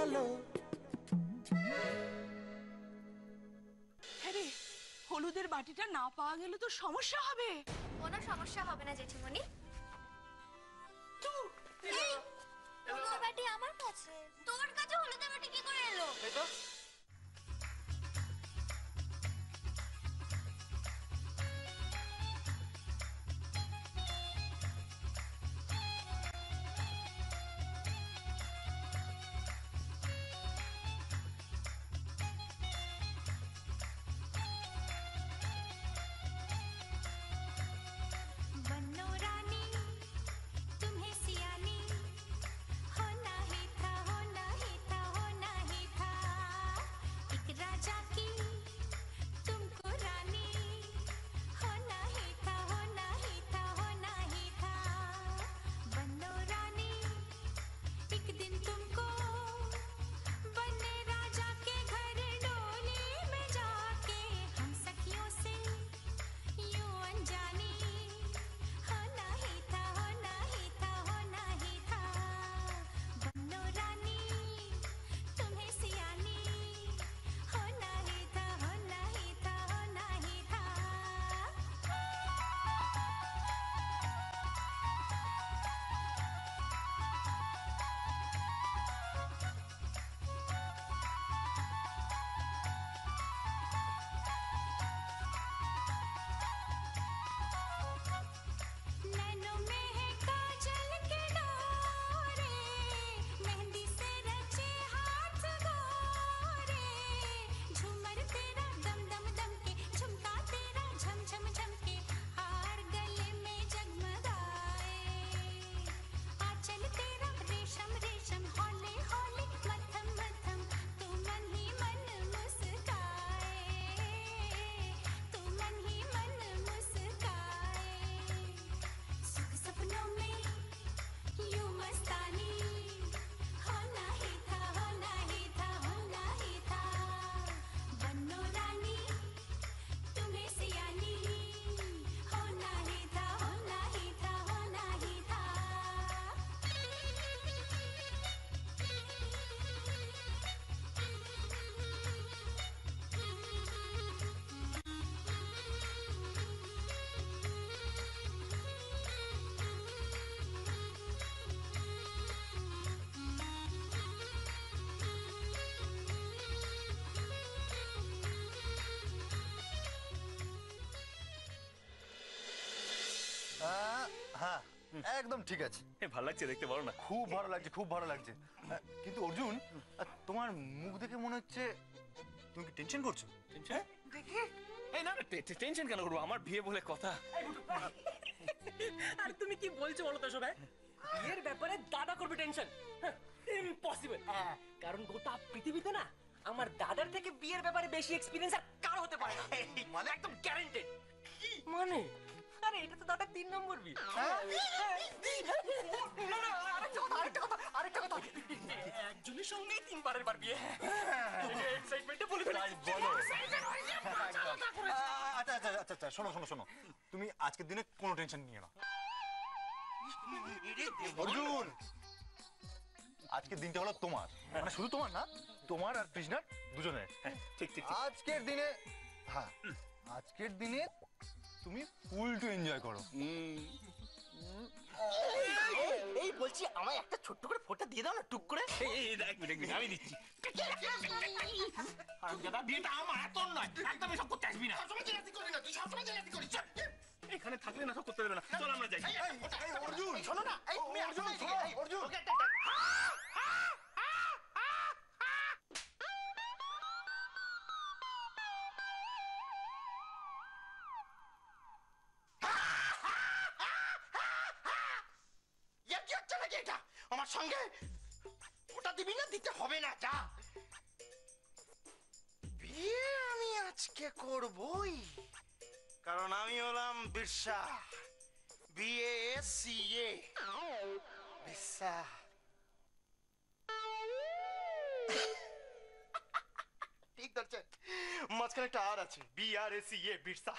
ভালো। আরে হলুদের বাটিটা না পাওয়া গেলে তো সমস্যা হবে। কোনো সমস্যা হবে না জেঠিমণি। হলুদের বাটি আমার কাছে, তোর কাছে হলুদের বাটি কি করে এলো? হ্যাঁ একদম ঠিক আছে। ভালো লাগছে দেখতে, বলো না। খুব ভালো লাগছে, খুব ভালো লাগছে। কিন্তু অর্জুন, তোমার মুখ দেখে মনে হচ্ছে তুমি কি টেনশন করছো? টেনশন? দেখি এই না, টেনশন কেন করবো? আমার বিয়ে বলে কথা। আর তুমি কি বলছো বলো তো সবাই? বিয়ের ব্যাপারে দাদা করবে টেনশন? ইম্পসিবল। কারণ গোটা পৃথিবীতে না আমার দাদার থেকে বিয়ের ব্যাপারে বেশি এক্সপেরিয়েন্স আর কারো হতে পারে না। মানে একদম গ্যারান্টেড। মানে আরে এটা তো দাদা 3 নম্বর বিয়ে। আরেকটা কথা একজনের সঙ্গে 3 বারের বার বিয়ে। এক্সাইটমেন্টে বলে বলো। আচ্ছা আচ্ছা আচ্ছা আচ্ছা, শোনো শোনো শোনো, তুমি আজকের দিনে কোনো টেনশন নিয়ে না। অর্জুন, আজকের দিনটা হলো তোমার, মানে শুধু তোমার না, তোমার আর কৃষ্ণার দুজনের। ঠিক ঠিক। আজকের দিনে, হ্যাঁ আজকের দিনে তুমি ফুল টু এনজয় করো। এই বলছি আমায় একটা ছোট্ট করে ফোঁটা দিয়ে দাও না, টুক করে। এই এক মিনিট আমি দিচ্ছি। দাদা বিয়েটা আমার, তোর নয়। একদম এসব করতে আসবি না। সবসময় জেলাতি করি না, তুই সবসময় জেলাতি করিস। এখানে থাকলে না সব করতে দেবে না, চল আমরা যাই। অর্জুন শোনো না, এই তুমি অর্জুন, অর্জুন ওকে একটা আমার সঙ্গে ওটা দিবি না, দিতে হবে না, যা। বিয়ে আমি আজকে করবই, কারণ আমি হলাম বিরসা, BASCA বিরসা। ঠিক ধরছে, মাঝখানে একটা আর আছে, BRACA বিরসা।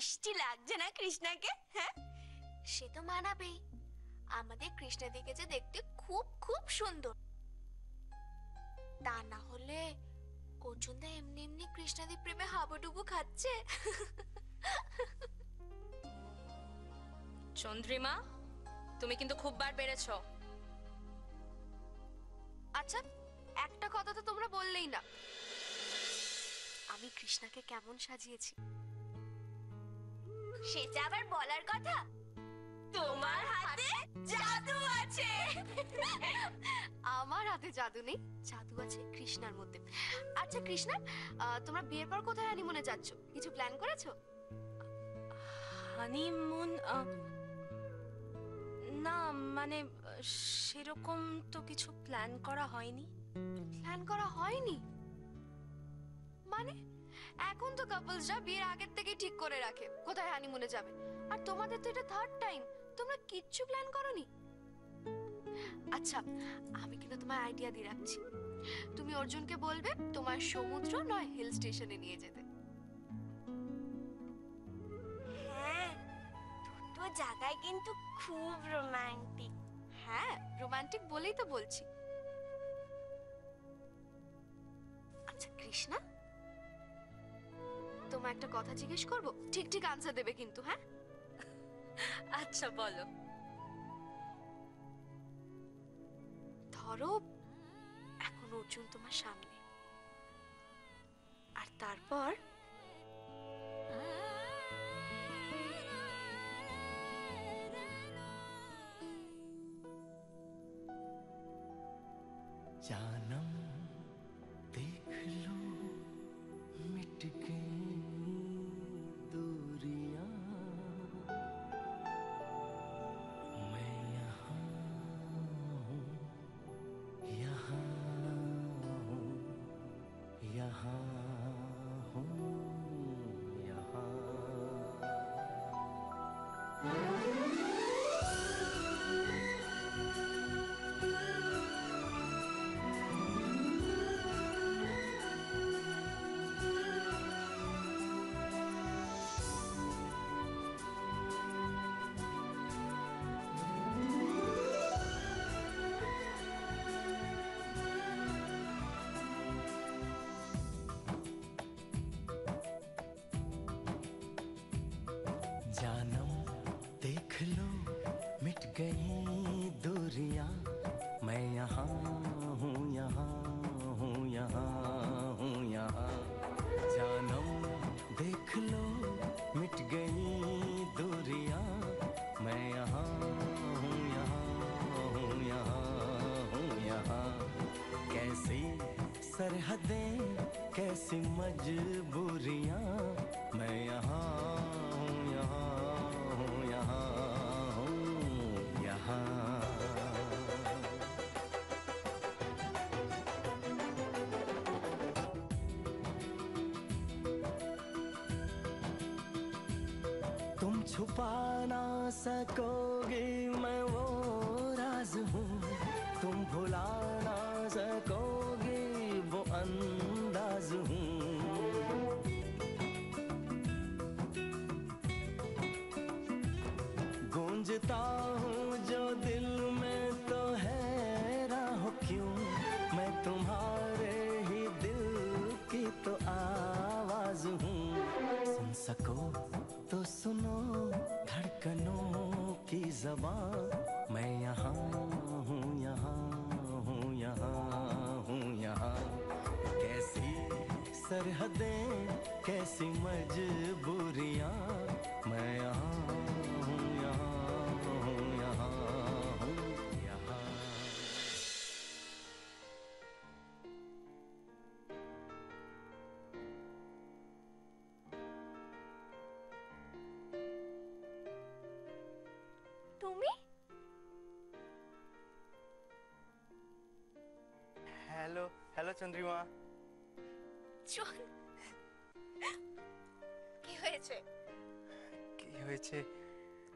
মিষ্টি লাগছে না কৃষ্ণাকে? হ্যাঁ, সে তো মানাবেই। আমাদের কৃষ্ণাদিকে যে দেখতে খুব খুব সুন্দর, তা না হলে অর্জুনদা এমনি এমনি কৃষ্ণাদি প্রেমে হাবুডুবু খাচ্ছে। চন্দ্রিমা, তুমি কিন্তু খুব বার বেড়েছো। আচ্ছা, একটা কথা তো তোমরা বললেই না, আমি কৃষ্ণাকে কেমন সাজিয়েছি সেটা আবার বলার কথা? তোমার হাতে জাদু আছে। আমার হাতে জাদু নেই, জাদু আছে কৃষ্ণার মধ্যে। আচ্ছা কৃষ্ণা, তোমরা বিয়ের পর কোথায় হানিমুনে যাচ্ছ? কিছু প্ল্যান করেছো? হানিমুন? না, মানে সেরকম তো কিছু প্ল্যান করা হয়নি। প্ল্যান করা হয়নি মানে? এখন তো কাপলসরা বিয়ের আগের থেকেই ঠিক করে রাখে কোথায় হানিমুনে যাবে, আর তোমাদের তো এটা থার্ড টাইম, তোমরা কিচ্ছু প্ল্যান করোনি? আচ্ছা, আমি কিন্তু তোমার আইডিয়া দিয়ে রাখছি। তুমি অর্জুনকে বলবে তোমার সমুদ্র নয় হিল স্টেশনে নিয়ে যেতে। হ্যাঁ, দুটো জায়গায় কিন্তু খুব রোমান্টিক। হ্যাঁ, রোমান্টিক বলেই তো বলছি। আচ্ছা কৃষ্ণা, তোমার একটা কথা জিজ্ঞেস করব, ঠিক ঠিক আনসার দেবে কিন্তু। হ্যাঁ আচ্ছা বলো। ধরো এখন অর্জুন তোমার সামনে, আর তারপর जानम देख लो मिट गई दूरियां, मैं यहाँ हूँ, यहाँ हूँ, यहाँ हूँ, यहाँ। जानम देख लो मिट गई दूरियां, मैं यहाँ हूँ, यहाँ हूँ, यहाँ हूँ, यहाँ। जानम देख लो मिट गई दूरियां, मैं यहाँ हूँ, यहाँ हूँ, यहाँ हूँ, यहाँ। कैसी सरहदें कैसी मजबूरियां, मैं यहाँ हूँ, यहाँ हूँ, यहाँ हूँ, यहाँ। तुम छुपा ना सकोगे मैं वो राज हूँ, तुम भुला ना सकोगे वो अंदाज हूँ। गूंजता हूँ जो दिल में तो है राह क्यों, मैं तुम्हारे ही दिल की तो आवाज हूँ। सुन सको तो सुनो धड़कनों की ज़बान, मैं यहाँ हूँ, यहाँ हूँ, यहाँ हूँ, यहाँ। कैसी सरहदें कैसी मजबूरियां, मैं यहाँ हूँ, यहाँ हूँ, यहाँ हूँ, यहाँ। তুমি হ্যালো হ্যালো চন্দ্রিমা। চল, কি হয়েছে? কি হয়েছে?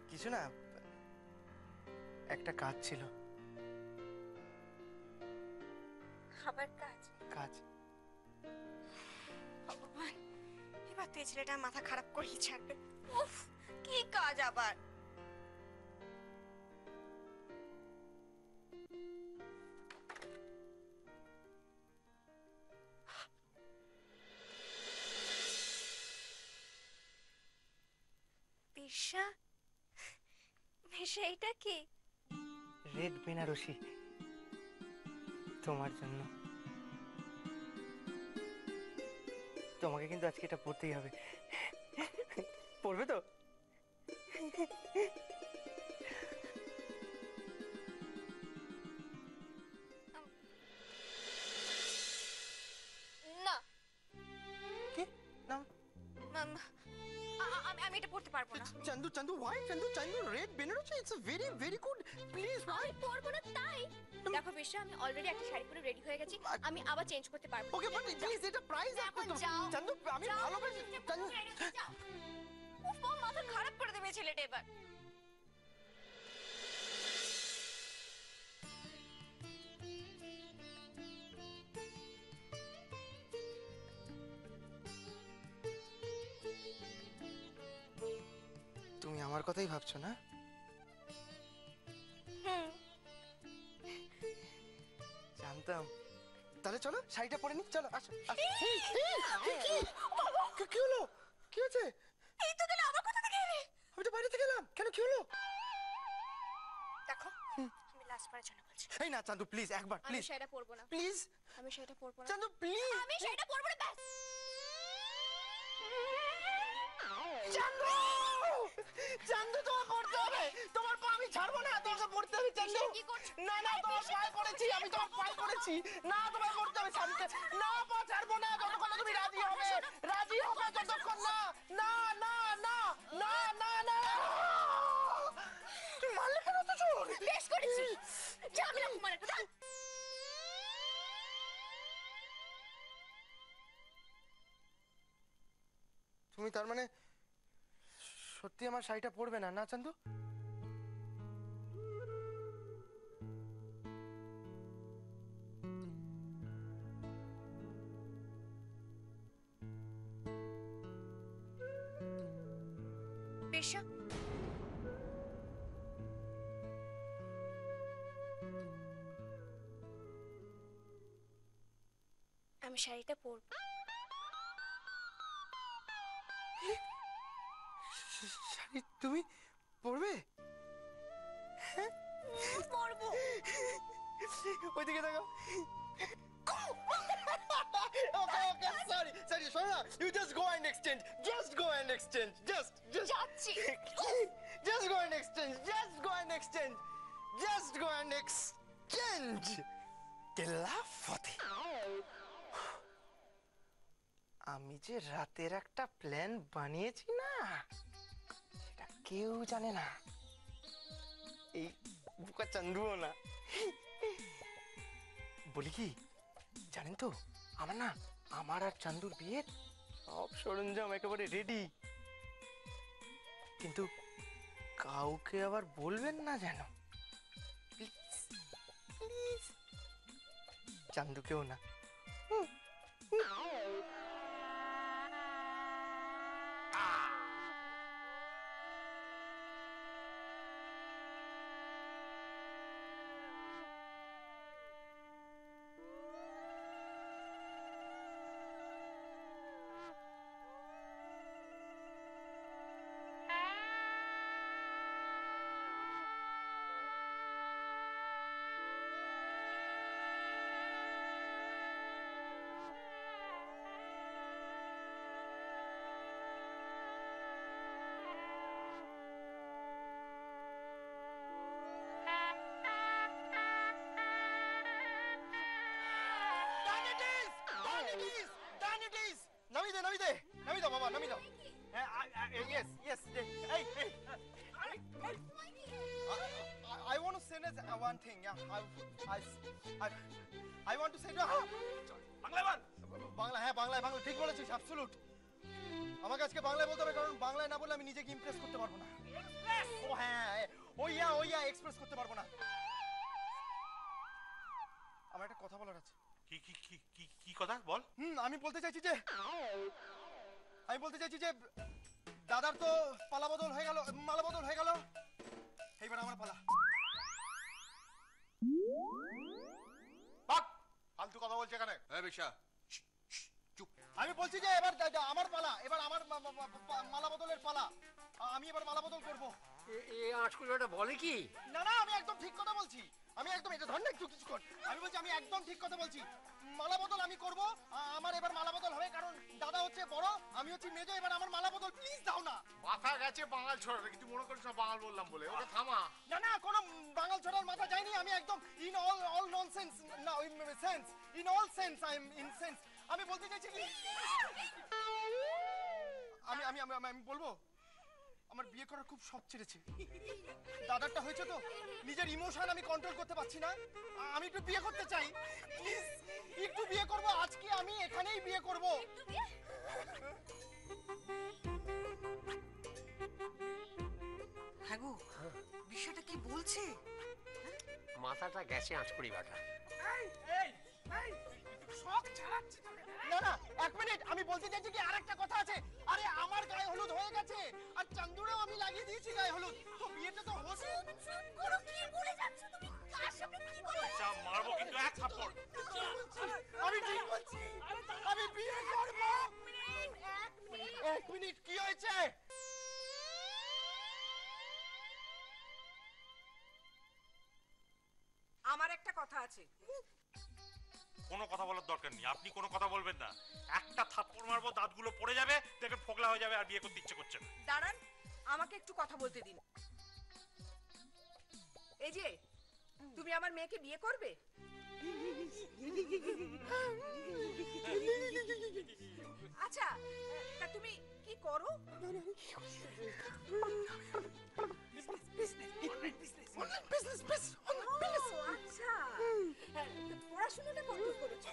কিছু না, একটা কাজ ছিল। খাবার কাজ? কাজ। ভগবান, এবার তো এই ছেলেটা মাথা খারাপ করেই ছাড়বে। উফ, কি কাজ আবার? বিশা, বিশা এটা কি? রেড বেনারসি তোমার জন্য। তোমাকে কিন্তু আজকে এটা পড়তেই হবে। পড়বে তো? না, কি না? আমি এটা পড়তে পারবো না। Chandu Chandu why Chandu Chandu red Banarasi it's very very good please আমি পরবো না তাই? দেখো বিশা, আমি অলরেডি একটা শাড়ি পরে রেডি হয়ে গেছি, আমি আবার চেঞ্জ করতে পারবো। ওকে বাট প্লিজ এটা প্রাইস এখন যাও। চন্দু আমি যাও, ভালোবাসি চন্দু। যাও। উফ, ও মাথা খারাপ করে দেবে ছেলেটা এবার। তুমি আমার কথাই ভাবছো না? জানতাম। তাহলে চলো শাড়িটা পরে নি, চলো আসো আসো। কি হলো? কি হয়েছে? এই তো গেলে আবার কোথা থেকে এলে? আমি তো বাইরে থেকে এলাম, কেন কি হলো? দেখো, আমি লাস্ট বারের জন্য বলছি, এই না চান্দু প্লিজ একবার আমি প্লিজ শাড়িটা পরবো না। প্লিজ আমি শাড়িটা পরবো না। চান্দু প্লিজ আমি শাড়িটা পরবো না, ব্যাস। চান্দু চান্দু তোমার পড়তে হবে, তোমার পা আমি ছাড়বো না, তোমাকে পড়তে হবে চান্দু। কি করছো? না না তোমার পায়ে পড়েছি, আমি তোমার পায়ে পড়েছি, না তোমার পড়তে হবে শান্তি। না পা ছাড়বো না যতক্ষণ না তুমি রাজি হবে, রাজি হবে যতক্ষণ না। না না না না না না তুমি মারলে কেন তো জোর? বেশ করেছি, যা আমি রাখবো মানে কোথা? তুমি তার মানে সত্যি আমার শাড়িটা পরবে না, না চান্দু? বিশা, আমি শাড়িটা পরবো। শাড়ি তুমি পরবে? পরবো। ওইদিকে দেখো। Okay, okay, sorry, sorry, Shona, you just go and exchange, just go and exchange, just যাচ্ছি। just go and exchange, just go and exchange, just go and exchange. Gelafati. আমি যে রাতের একটা প্ল্যান বানিয়েছি না, সেটা কেউ জানে না, এই বুকা চান্দুও না। বলি কি জানেন তো, আমার না আমার আর চান্দুর বিয়ের সব সরঞ্জাম একেবারে রেডি, কিন্তু কাউকে আবার বলবেন না যেন, প্লিজ প্লিজ, চান্দুকেও না। নামি দাও বাবা, নামি দাও। Yes, yes. Hey, hey. I want to say one thing. Yeah, I want to say. Bangla, হ্যাঁ বাংলায়, বাংলা ঠিক বলেছিস, অ্যাবসলিউট। আমাকে আজকে বাংলায় বলতে হবে, কারণ বাংলায় না বললে আমি নিজেকে ইমপ্রেস করতে পারবো না। ও হ্যাঁ, ওইয়া এক্সপ্রেস করতে পারবো না। আমার একটা কথা বলার আছে। কি কি কি কি কি কথা বল? আমি বলতে চাইছি যে দাদার তো পালা বদল হয়ে গেল, মালা বদল হয়ে গেল, এইবার আমার পালা। ফালতু কথা বলছে এখানে। বেশা আমি বলছি যে এবার আমার পালা, এবার আমার মালা বদলের পালা, আমি এবার মালা বদল করব। আঁচকুড়িটা বলে কি? না না, আমি একদম ঠিক কথা বলছি, আমি একদম, এটা ধর না একটু কিছু কর, আমি বলছি আমি একদম ঠিক কথা বলছি, মালা বদল আমি করব, আমার এবার মালা বদল হবে, কারণ দাদা হচ্ছে বড়, আমি হচ্ছি মেজো, এবার আমার মালা বদল প্লিজ দাও না। মাথা গেছে বাঙাল ছড়া, কিছু মনে করিস না বাঙাল বললাম বলে, ওটা থামা। না না, কোনো বাঙাল ছড়ার মাথা যায়নি, আমি একদম ইন অল ননসেন্স, না in sense, in all sense I am in sense. আমি বলতে চাইছি কি, আমি আমি আমি আমি বলবো আমার বিয়ে করার খুব শখ ছেড়েছে, দাদারটা হয়েছে তো, নিজের ইমোশন আমি কন্ট্রোল করতে পারছি না, আমি একটু বিয়ে করতে চাই প্লিজ, একটু বিয়ে করব আজকে, আমি এখানেই বিয়ে করব। হ্যাঁ গো, বিষয়টা কি বলছে? মাথাটা গেছে আঁচকুড়ি বাটা। না না, এক মিনিট, আমি বলতে চাইছি কি আরেকটা কথা আছে, আরে আমার গায়ে হলুদ হয়ে গেছে, আর চান্দুরেও আমি লাগিয়ে দিয়েছি গায়ে হলুদ, তো বিয়েটা তো হচ্ছে। কি বলে যাচ্ছ তুমি? কার সামনে কি বলে? মারবো কিন্তু এক থাপ্পড়। আমি ঠিক বলছি, আমি বিয়ে করব। এক মিনিট, কি হয়েছে? আমার একটা কথা আছে। কোনো কথা বলার দরকার নেই, আপনি কোনো কথা বলবেন না। একটা থাপ্পড় মারবো, দাঁতগুলো পড়ে যাবে, দেখে ফোকলা হয়ে যাবে, আর বিয়ে করতে ইচ্ছে করছে না। দাঁড়ান, আমাকে একটু কথা বলতে দিন। এই যে, তুমি আমার মেয়েকে বিয়ে করবে? আচ্ছা, তা তুমি কি করো? আচ্ছা, পড়াশোনাটা কত করেছো?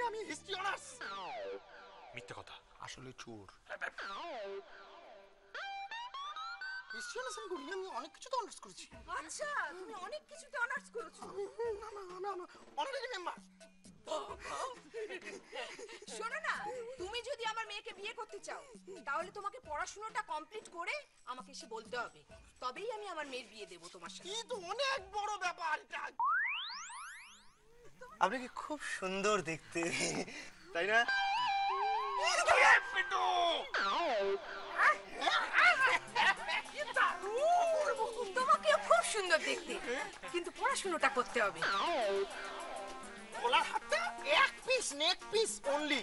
আমি হিস্ট্রি অনার্স। মিথ্যে কথা। আসলে চোর। হিস্ট্রি অনার্স আমি করি, আমি অনেক কিছু তো অনার্স করেছি। আচ্ছা, তুমি অনেক কিছুতে অনার্স করেছো। Honorary member. শোনো না, তুমি যদি আমার মেয়েকে বিয়ে করতে চাও, তাহলে তোমাকে পড়াশোনাটা কমপ্লিট করে আমাকে এসে বলতে হবে, তবেই আমি আমার মেয়ের বিয়ে দেবো তোমার সাথে। এই তো অনেক বড় ব্যাপার এটা। আপনাকে খুব সুন্দর দেখতে, তাই না? তোমাকেও খুব সুন্দর দেখতে, কিন্তু পড়াশোনাটা করতে হবে। গলার হাতটা এক পিস, নেক পিস অনলি।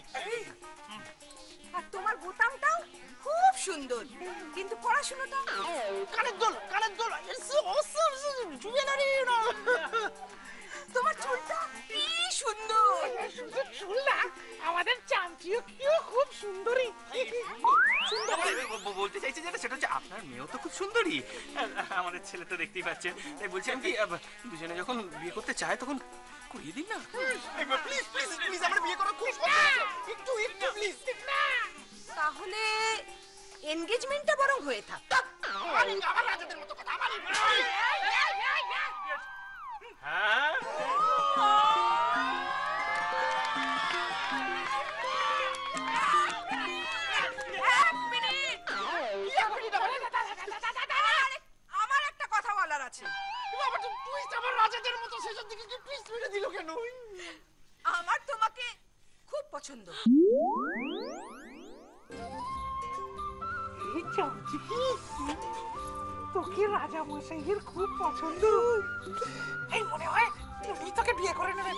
আর তোমার বোতামটাও খুব সুন্দর, কিন্তু পড়াশোনাটা। কানের দোল, কানের দোল, ইটস অসম জুয়েলারি। তোমার চুলটা কি সুন্দর। চুল না, আমাদের চামচিও খুব সুন্দরী। বলতে চাইছি যেটা, সেটা হচ্ছে আপনার মেয়েও তো খুব সুন্দরী, আমাদের ছেলে তো দেখতেই পাচ্ছেন, তাই বলছিলাম কি দুজনে যখন বিয়ে করতে চায় তখন করিয়ে দিন না। প্লিজ প্লিজ প্লিজ, আমার বিয়ে করার খুব শখ আছে, একটু একটু প্লিজ। তাহলে এনগেজমেন্টটা বরং হয়ে থাক। আমার রাজাদের মতো কথা, আমার হ্যাঁ, আমার একটা কথা বলার আছে। আমার রাজাদের মতো শেষের দিকে কি প্লিজ মেরে দিল কেন? আমার তোমাকে খুব পছন্দ। তোকে রাজা মশাইয়ের খুব পছন্দ, এই মনে হয় উনি তোকে বিয়ে করে নেবেন।